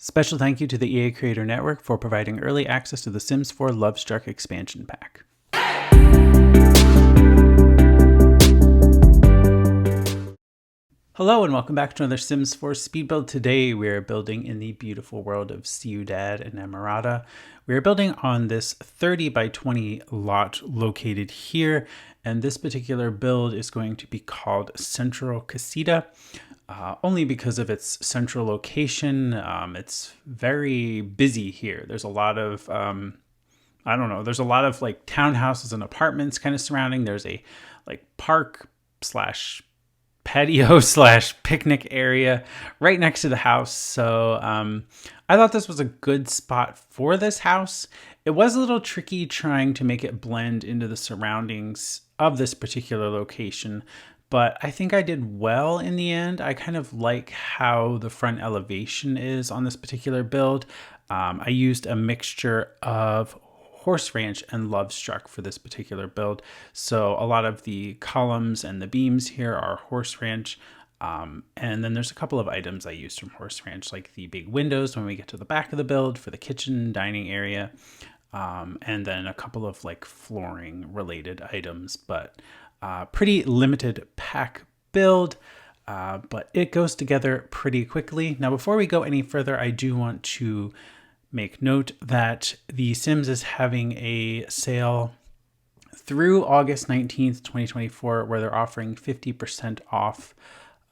Special thank you to the EA Creator Network for providing early access to the Sims 4 Lovestruck expansion pack. Hello and welcome back to another Sims 4 speed build. Today we are building in the beautiful world of Ciudad Enamorada. We are building on this 30 by 20 lot located here, and this particular build is going to be called Central Casita. Only because of its central location. It's very busy here. There's a lot of, there's a lot of like townhouses and apartments kind of surrounding. There's a like park slash patio slash picnic area right next to the house. So I thought this was a good spot for this house. It was a little tricky trying to make it blend into the surroundings of this particular location, but I think I did well in the end. I kind of like how the front elevation is on this particular build. I used a mixture of Horse Ranch and Lovestruck for this particular build. So a lot of the columns and the beams here are Horse Ranch. And then there's a couple of items I used from Horse Ranch, like the big windows when we get to the back of the build for the kitchen, dining area. And then a couple of like flooring related items, but pretty limited pack build, but it goes together pretty quickly. Now, before we go any further, I do want to make note that The Sims is having a sale through August 19th, 2024, where they're offering 50% off,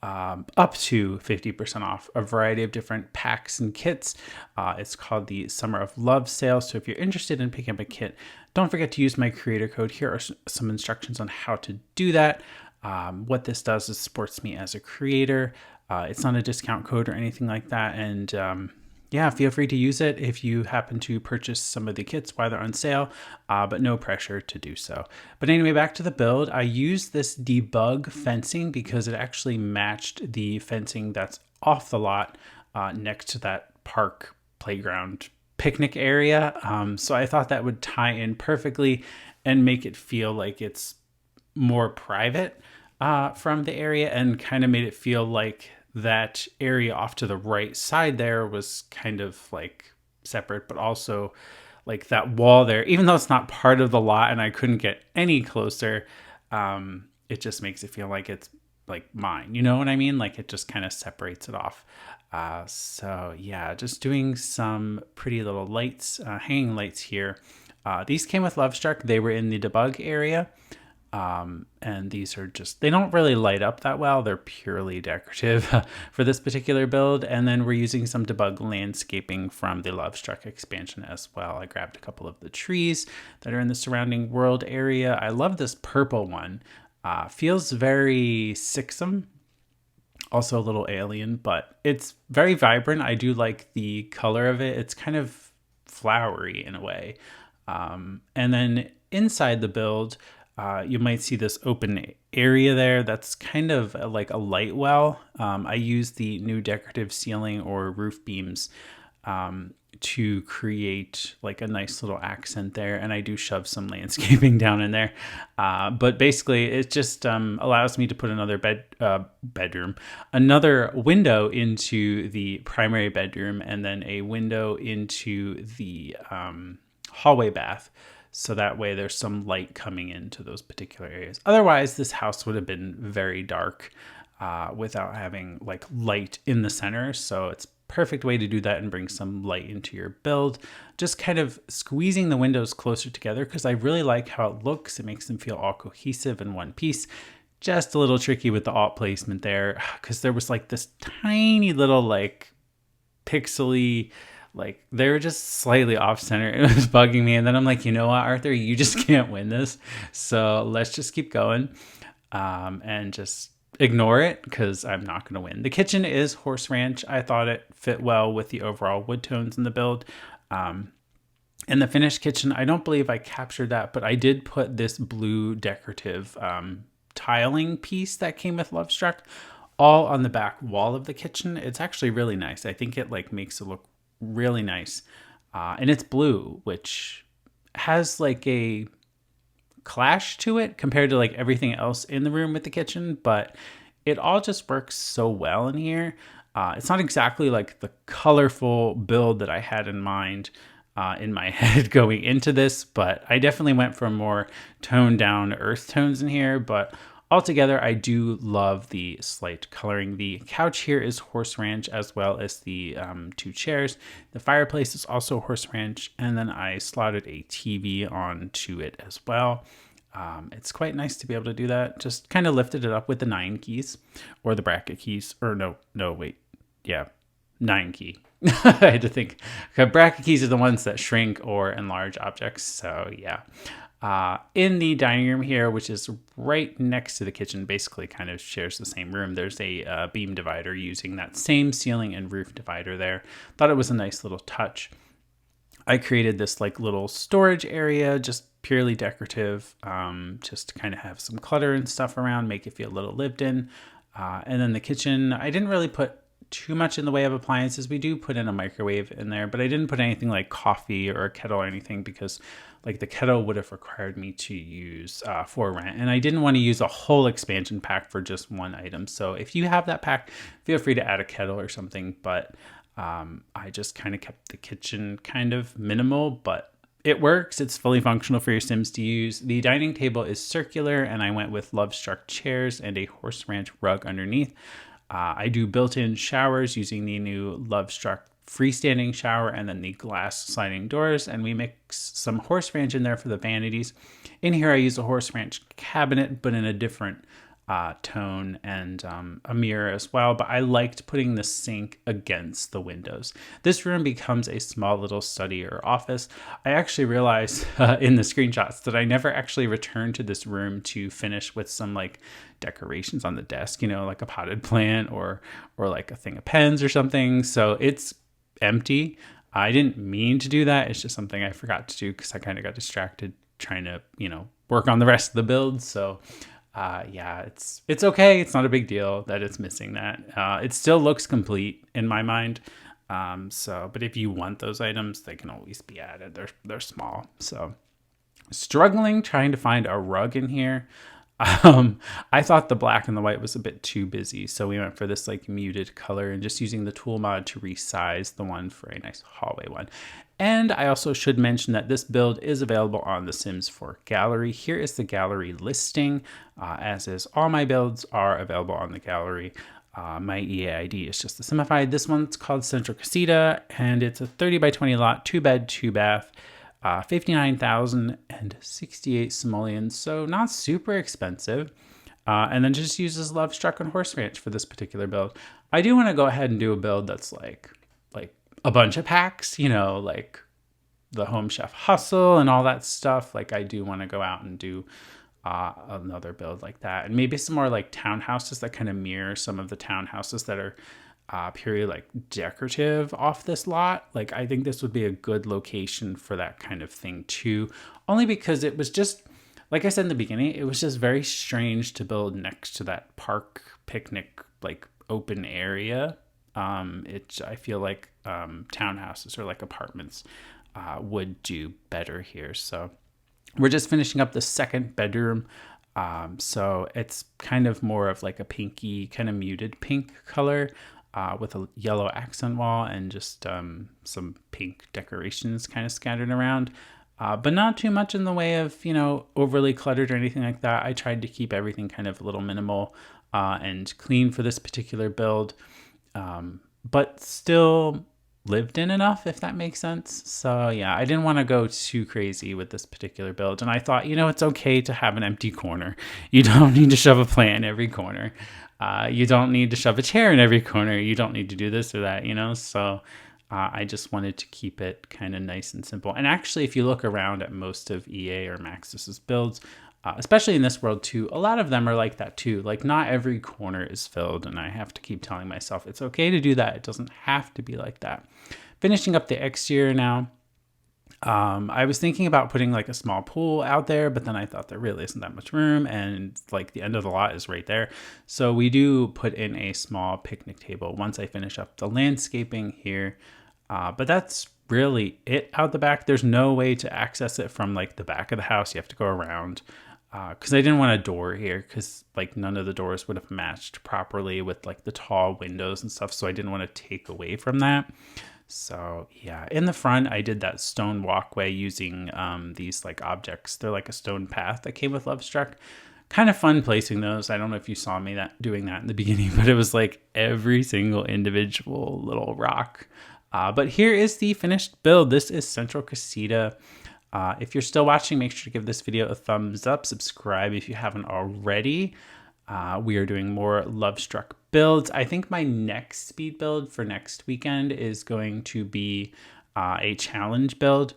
up to 50% off a variety of different packs and kits. It's called the Summer of Love sale. So if you're interested in picking up a kit, don't forget to use my creator code. Here are some instructions on how to do that. What this does is supports me as a creator. It's not a discount code or anything like that. And yeah, feel free to use it if you happen to purchase some of the kits while they're on sale, but no pressure to do so. But anyway, back to the build. I used this debug fencing because it actually matched the fencing that's off the lot next to that park playground picnic area. So I thought that would tie in perfectly and make it feel like it's more private from the area, and kind of made it feel like that area off to the right side there was kind of like separate, but also like that wall there, even though it's not part of the lot and I couldn't get any closer, it just makes it feel like it's like mine, you know what I mean? Like it just kind of separates it off. So yeah, just doing some pretty little lights, hanging lights here. These came with Lovestruck. They were in the debug area. And these are just, they don't really light up that well. They're purely decorative for this particular build. And then we're using some debug landscaping from the Lovestruck expansion as well. I grabbed a couple of the trees that are in the surrounding world area. I love this purple one. Feels very Sixum, also a little alien, but it's very vibrant. I do like the color of it. It's kind of flowery in a way. And then inside the build, you might see this open area there. That's kind of like a light well. I use the new decorative ceiling or roof beams to create like a nice little accent there. And I do shove some landscaping down in there. But basically it just allows me to put another bedroom, another window into the primary bedroom, and then a window into the hallway bath. So that way there's some light coming into those particular areas. Otherwise, this house would have been very dark without having like light in the center. So it's perfect way to do that and bring some light into your build. Just kind of squeezing the windows closer together because I really like how it looks. It makes them feel all cohesive in one piece. Just a little tricky with the alt placement there because there was like this tiny little like pixely, like they were just slightly off center. It was bugging me. And then I'm like, you know what, Arthur, you just can't win this. So let's just keep going and just ignore it because I'm not going to win. The kitchen is Horse Ranch. I thought it fit well with the overall wood tones in the build. And the finished kitchen, I don't believe I captured that, but I did put this blue decorative tiling piece that came with Lovestruck all on the back wall of the kitchen. It's actually really nice. I think it like makes it look really nice. And it's blue, which has like a clash to it compared to like everything else in the room with the kitchen, but it all just works so well in here. It's not exactly like the colorful build that I had in mind in my head going into this, but I definitely went for more toned down earth tones in here. But altogether, I do love the slight coloring. The couch here is Horse Ranch, as well as the 2 chairs. The fireplace is also Horse Ranch, and then I slotted a TV onto it as well. It's quite nice to be able to do that. Just kind of lifted it up with the 9 keys or the bracket keys, or no, wait. Yeah, 9 key. I had to think. Bracket keys are the ones that shrink or enlarge objects. So yeah. In the dining room here, which is right next to the kitchen, basically kind of shares the same room, there's a beam divider using that same ceiling and roof divider there. Thought it was a nice little touch. I created this like little storage area, just purely decorative, just to kind of have some clutter and stuff around, make it feel a little lived in. And then the kitchen, I didn't really put too much in the way of appliances. We do put in a microwave in there, but I didn't put anything like coffee or a kettle or anything because like the kettle would have required me to use for rent. And I didn't want to use a whole expansion pack for just one item. So if you have that pack, feel free to add a kettle or something. But I just kind of kept the kitchen kind of minimal, but it works. It's fully functional for your Sims to use. The dining table is circular, and I went with Lovestruck chairs and a Horse Ranch rug underneath. I do built-in showers using the new Lovestruck freestanding shower and then the glass sliding doors, and we mix some Horse Ranch in there for the vanities. In here I use a Horse Ranch cabinet, but in a different tone, and a mirror as well, but I liked putting the sink against the windows. This room becomes a small little study or office. I actually realized in the screenshots that I never actually returned to this room to finish with some like decorations on the desk, like a potted plant or like a thing of pens or something. So it's empty. I didn't mean to do that. It's just something I forgot to do because I kind of got distracted trying to, work on the rest of the build. So yeah, it's okay. It's not a big deal that it's missing that. It still looks complete in my mind. But if you want those items, they can always be added. They're small. So struggling trying to find a rug in here. I thought the black and the white was a bit too busy, so we went for this like muted color and just using the tool mod to resize the one for a nice hallway one. And I also should mention that this build is available on the Sims 4 gallery. Here is the gallery listing, as is all my builds are available on the gallery. My EA ID is just TheSimified. This one's called Central Casita, and it's a 30 by 20 lot, 2-bed, 2-bath. 59,068 simoleons, so not super expensive. And then just uses Lovestruck and Horse Ranch for this particular build. I do want to go ahead and do a build that's like a bunch of packs, like the Home Chef Hustle and all that stuff. Like I do want to go out and do another build like that, and maybe some more like townhouses that kind of mirror some of the townhouses that are purely like decorative off this lot. Like I think this would be a good location for that kind of thing too, only because it was just, like I said in the beginning, it was just very strange to build next to that park picnic, like open area. I feel like townhouses or like apartments would do better here. So we're just finishing up the second bedroom. So it's kind of more of like a pinky, kind of muted pink color. With a yellow accent wall and just some pink decorations kind of scattered around, but not too much in the way of, overly cluttered or anything like that. I tried to keep everything kind of a little minimal and clean for this particular build, but still lived in enough, if that makes sense. So yeah, I didn't want to go too crazy with this particular build. And I thought, it's okay to have an empty corner. You don't need to shove a plant in every corner. You don't need to shove a chair in every corner. You don't need to do this or that, So I just wanted to keep it kind of nice and simple. And actually, if you look around at most of EA or Maxis's builds, especially in this world too, a lot of them are like that too. Like not every corner is filled, and I have to keep telling myself it's okay to do that. It doesn't have to be like that. Finishing up the exterior now. I was thinking about putting like a small pool out there, but then I thought there really isn't that much room, and like the end of the lot is right there. So we do put in a small picnic table once I finish up the landscaping here. But that's really it out the back. There's no way to access it from like the back of the house. You have to go around. because I didn't want a door here because like none of the doors would have matched properly with like the tall windows and stuff. So I didn't want to take away from that. So yeah, in the front, I did that stone walkway using these like objects. They're like a stone path that came with Lovestruck. Kind of fun placing those. I don't know if you saw me doing that in the beginning, but it was like every single individual little rock. But here is the finished build. This is Central Casita. If you're still watching, make sure to give this video a thumbs up. Subscribe if you haven't already. We are doing more Lovestruck builds. I think my next speed build for next weekend is going to be a challenge build,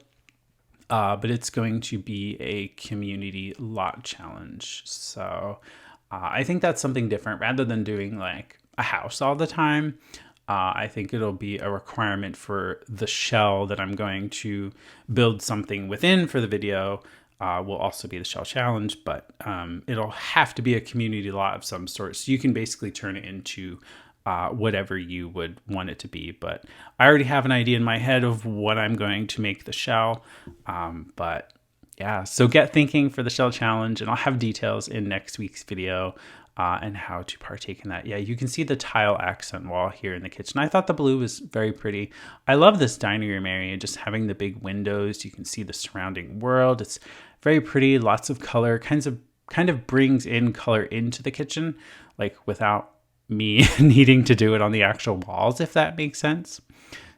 but it's going to be a community lot challenge. So I think that's something different rather than doing like a house all the time. I think it'll be a requirement for the shell that I'm going to build something within for the video. Will also be the shell challenge, but it'll have to be a community lot of some sort. So you can basically turn it into whatever you would want it to be. But I already have an idea in my head of what I'm going to make the shell. But yeah, so get thinking for the shell challenge, and I'll have details in next week's video and how to partake in that. Yeah, you can see the tile accent wall here in the kitchen. I thought the blue was very pretty. I love this dining room area, just having the big windows. You can see the surrounding world. It's very pretty, lots of color, kind of brings in color into the kitchen, like without me needing to do it on the actual walls, if that makes sense.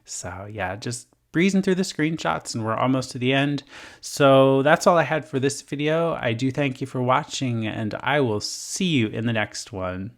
So yeah, just breezing through the screenshots and we're almost to the end. So that's all I had for this video. I do thank you for watching and I will see you in the next one.